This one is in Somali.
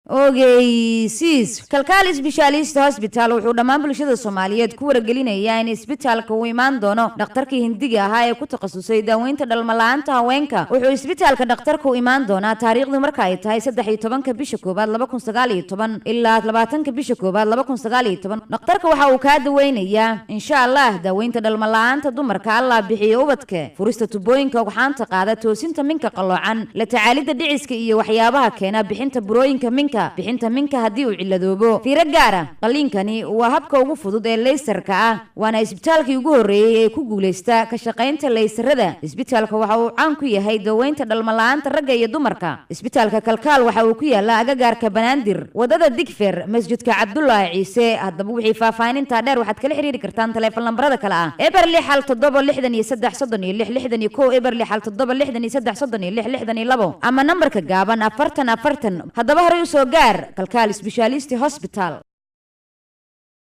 ogeysiis kalkaal specialist hospital wuxuu dhammaan bulshada Soomaaliyeed ku wargelinayaa in isbitaalka uu imaan doono dhakhtarkii Hindiga ahaa ee ku takhasusay daaweynta dhalmalaanta haweenka wuxuu isbitaalka dhakhtarku imaan doonaa taariikhdu marka ay tahay 13 bisha koobaad 2019 ilaa 20 bisha koobaad 2019 dhakhtarka waxa uu ka daweynayaa insha Allah daaweynta dhalmalaanta dumarka Allah bixiyo ubadka furista tubooyinka waxaanta qaada toosinta minka qaloocan la tacaalida dhiciska iyo waxyaabaha keena bixinta burooyinka minka bixinta minka hadii uu ciladoobo fiiro gaara qaliinkani waa habka ugu fudud ee laysarka ah waana isbitaalkii ugu horeeyay ee ku guuleysta ka shaqeynta laysarada isbitaalka waxa uu caan ku yahay daaweynta dhalmalaanta ragga iyo dumarka isbitaalka kalkaal waxa uu ku yaalaa agagaarka Banaadir wadada Digfer masjidka Cabdullaahi Ciise hadaba wixii faahfaahinta dheer waxaad kala xiriiri kartaan telefoon lambarada kale ah eberli xal 763 eberli xal 763 ama nambarka gaaban 44 hadaba hore u soo gaar kalkaal specialist hospital